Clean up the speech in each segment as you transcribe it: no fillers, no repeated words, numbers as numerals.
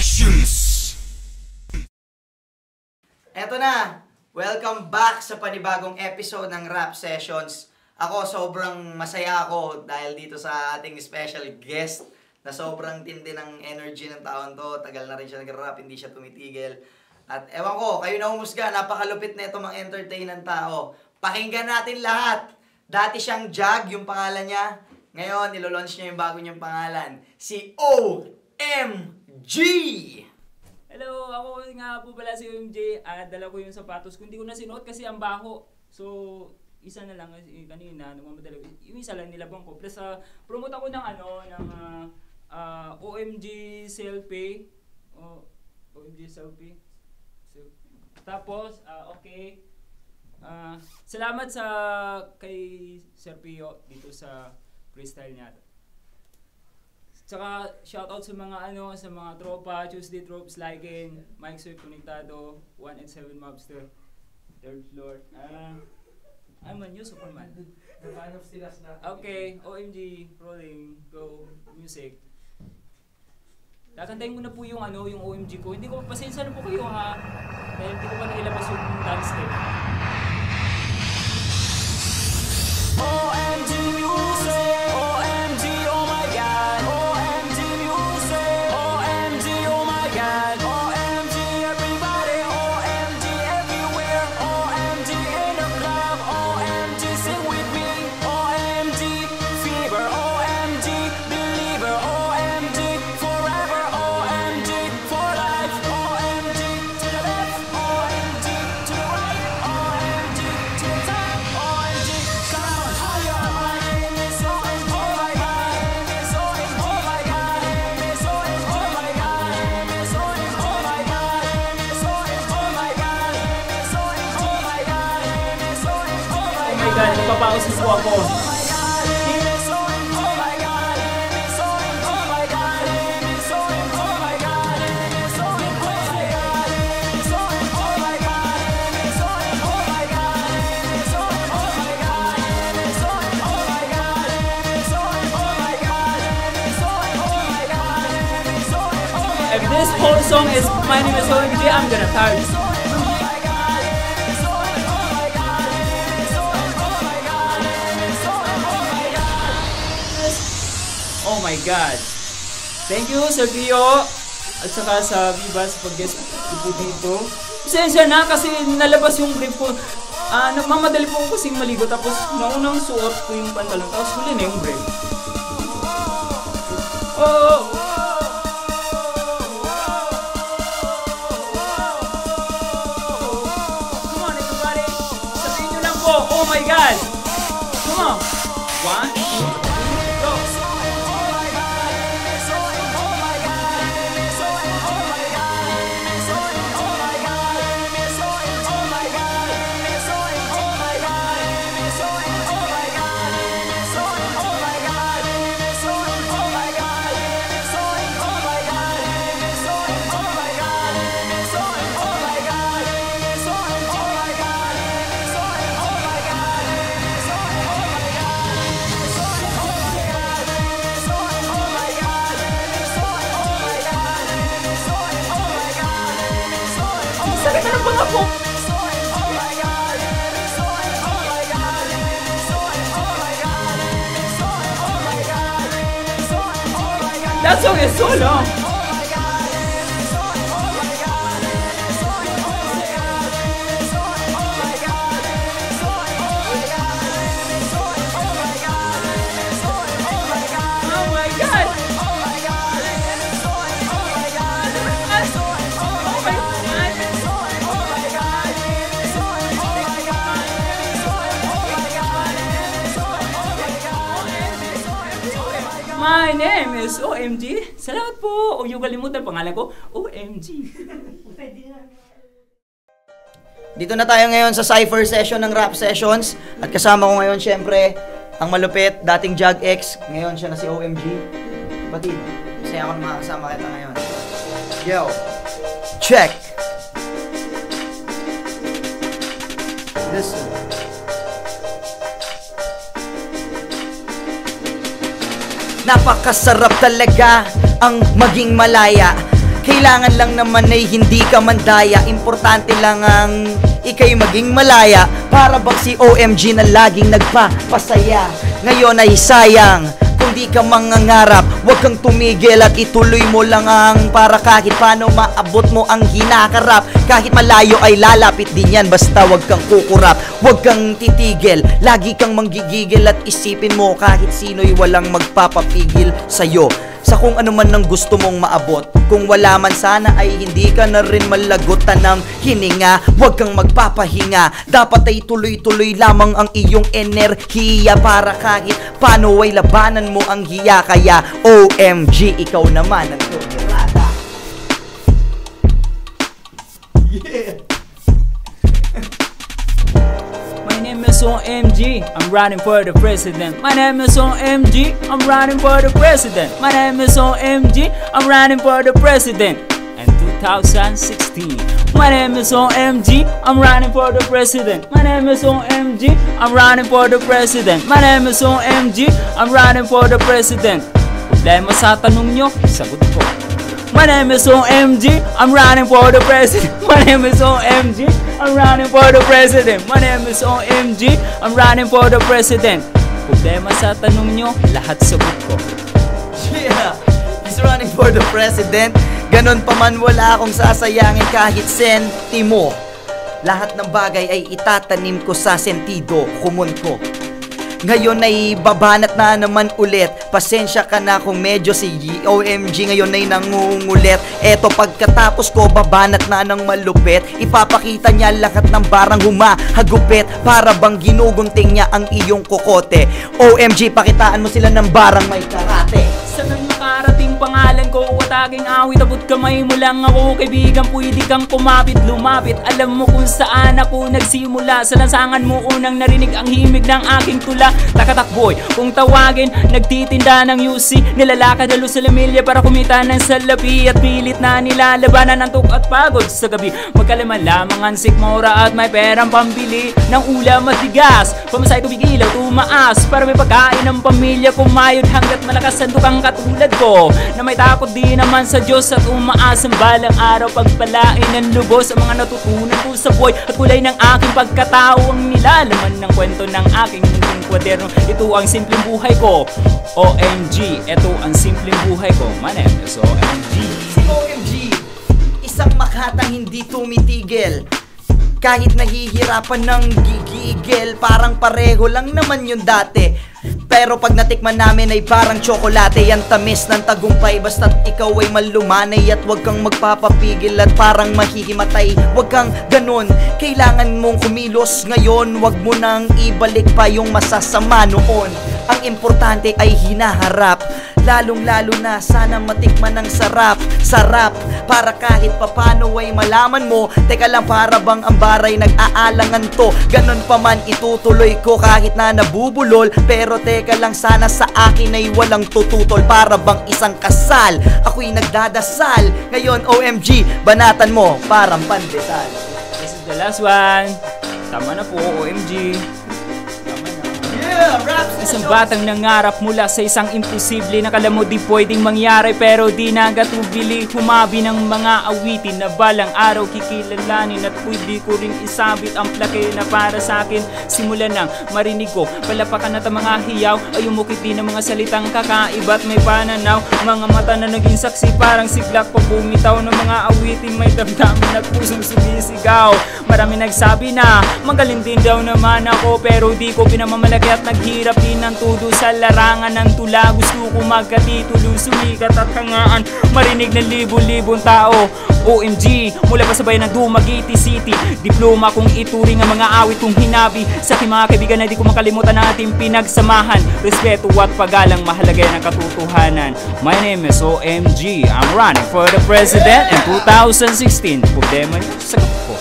Sessions. Eto na! Welcome back sa panibagong episode ng Rap Sessions. Ako, sobrang masaya ako dahil dito sa ating special guest na sobrang tindi ng energy ng taon to. Tagal na rin siya nag-rap, hindi siya tumitigil. At ewan ko, kayo na humusga, napakalupit na ito mga entertain ng tao. Pakinggan natin lahat. Dati siyang Jag, yung pangalan niya. Ngayon, nilolaunch niya yung bago niyang pangalan. Si OMG! Hello, ako nga po pala si OMG. Dala ko yung sapatos ko. Hindi ko na sinuot kasi ang baho. So, isa na lang kanina, nagmamadali. Yung isa lang nilabang ko. Plus, promote ako ng OMG Selfie. OMG Selfie. Tapos, okay. Salamat sa kay Sir Pio dito sa freestyle niya. Tsaka shoutout sa mga sa mga tropa, Tuesday Tropes, Liken, Mike Swift, Conectado, 1 and 7 Mobster, Third Floor. I'm a new Superman. The fan of Silas natin. Okay, OMG, rolling, go, music. Kakantayin ko na po yung yung OMG ko. Hindi ko, pasensya na po kayo ha. Dahil hindi ko pa nailabas yung dance step. OMG music, OMG, oh my God. OMG music, OMG, oh my God. OMG everybody, OMG everywhere. OMG in the club, OMG sing with me. OMG fever, OMG believer. OMG forever, OMG for life. OMG to the left, OMG to the right, OMG to the top, OMG come on higher. My name is OMG, oh my God. It's OMG, oh my God. It's OMG, oh my God. It's OMG, oh my God. It's OMG, oh my God. It's OMG, oh my God. It's OMG, oh my Oh my God, nagpapausis po ako. If this whole song is my name is OMG, I'm gonna party. Oh my God. Thank you Sir Pio at saka sa Viva sa pag-guest ko dito. Pasensya na kasi nalabas yung brief ko. Nagmamadali po ako kasing maligo tapos naunang suot ko yung pantalon tapos huli na yung brief. Oh! Come on everybody! Sabihin nyo lang po, oh my God! Come on! 1, 2, 3, go! Sakit na lang ako! That song is so long! Oh my God! My name is OMG. Salamat po. Huwag niyo kalimutan pangalan ko, OMG. Dito na tayo ngayon sa Cypher session ng Rap Sessions. At kasama ko ngayon syempre ang malupit, dating Jag X. Ngayon siya na si OMG. Batid, masaya ako na makakasama kita ngayon. Yo, check! Listen. Napakasarap talaga ang maging malaya. Kailangan lang naman ay hindi ka mandaya. Importante lang ang ika'y maging malaya. Para bang si OMG na laging nagpapasaya. Ngayon ay sayang kung di ka mangangarap. Huwag kang tumigil at ituloy mo lang ang para kahit paano maabot mo ang hinakarap. Kahit malayo ay lalapit din yan, basta huwag kang kukurap. Huwag kang titigil, lagi kang manggigigil at isipin mo kahit sino'y walang magpapapigil sa'yo sa kung ano man ang gusto mong maabot. Kung wala man sana ay hindi ka na rin malagutan ng hininga. Huwag kang magpapahinga, dapat ay tuloy-tuloy lamang ang iyong enerhiya. Para kahit paano ay labanan mo ang hiya. Kaya OMG, ikaw naman ang tumirada. Yeah. My name is OMG, I'm running for the president. My name is OMG, I'm running for the president. My name is OMG, I'm running for the president. And 2016. My name is OMG, I'm running for the president. My name is OMG, I'm running for the president. My name is OMG, I'm running for the president. Problema sa tanong nyo, sagot ko. My name is OMG, I'm running for the president. My name is OMG, I'm running for the president. My name is OMG, I'm running for the president. Problema sa tanong nyo, lahat sagot ko. Yeah, he's running for the president. Ganon pa man wala akong sasayangin kahit sentimo. Lahat ng bagay ay itatanim ko sa sentido kumon ko. Ngayon ay babanat na naman ulit. Pasensya ka na kung medyo si OMG ngayon ay nangungulit. Eto pagkatapos ko babanat na ng malupit. Ipapakita niya lahat ng barang humahagupit. Para bang ginugunting niya ang iyong kokote. OMG, pakitaan mo sila ng barang may karate. Saan ang nakarating pangalan ko? Wataging awit, abot kamay mo lang ako. Kaibigan, pwede kang kumapit, lumapit. Alam mo kung saan ako nagsimula. Sa lansangan mo unang narinig ang himig ng aking tula. Takatakboy, kung tawagin, nagtitinda ng UC. Nilalakad halo sa lamilya para kumita ng salapi. At pilit na nilalabanan ng tuk at pagod sa gabi. Magkalaman lamang ang sikmura at may perang pambili ng ulam at bigas. Pamasay tubig ilaw, tumaas para may pagkain ng pamilya. Kumayod hanggat malakas ang tukang katulad ko na may takot di naman sa Diyos at umaas ang balang araw. Pagpalain ng lubos ang mga natutunan ko sa buhay at kulay ng aking pagkatao ang nilalaman ng kwento ng aking munting kwaderno. Ito ang simpleng buhay ko, OMG. Ito ang simpleng buhay ko. My name is OMG. Si OMG, isang makatang hindi tumitigil. Kahit nahihirapan ng gigigil, parang pareho lang naman yun dati. Pero pag natikman namin ay parang tsokolate. Yan tamis ng tagumpay, basta't ikaw ay malumanay. At wag kang magpapapigil at parang mahihimatay. Wag kang ganun, kailangan mong kumilos ngayon. Wag mo nang ibalik pa yung masasama noon. Ang importante ay hinaharap. Lalong-lalo na sana matikman ng sarap. Sarap, para kahit papano ay malaman mo. Teka lang, para bang ang baray nag-aalangan to. Ganon pa man itutuloy ko kahit na nabubulol. Pero teka lang, sana sa akin ay walang tututol. Para bang isang kasal, ako'y nagdadasal. Ngayon OMG, banatan mo parang pandesal. This is the last one. Tama na po, OMG. Yeah, rap Isang session. batang nangarap mula sa isang imposible. Nakala mo di pwedeng mangyari pero di nagatubili. Humabi ng mga awitin na balang araw kikilalanin. At pwede ko ring isabit ang plake na para sa akin. Simula nang marinig ko palapakan at ang mga hiyaw ay umukiti ng mga salitang kakaiba't may pananaw. Mga mata na naging saksi parang siglak pa bumitaw ng mga awitin. May damdamin at pusong sumisigaw. Marami nagsabi na magaling din daw naman ako pero di ko pinamamalaki at naghirap din ng tudo sa larangan ng tula. Gusto ko magkatitulo, sumikat at hangaan, marinig ng libo-libong tao. OMG, mula pa sa bayan ng Dumaguete City. Diploma kong ituring ang mga awit kong hinabi. Sa aking mga kaibigan na di ko makalimutan ang ating pinagsamahan. Respeto at paggalang, mahalaga yan ang katotohanan. My name is OMG, I'm running for the president in 2016. Problema niyo, sagot ko.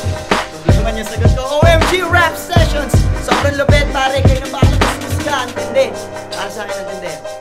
Problema niya sagot ko. OMG Rap Sessions. Sobrang lupit pare, kayo na bahala mas musga. Antindi. Para sa akin antindi.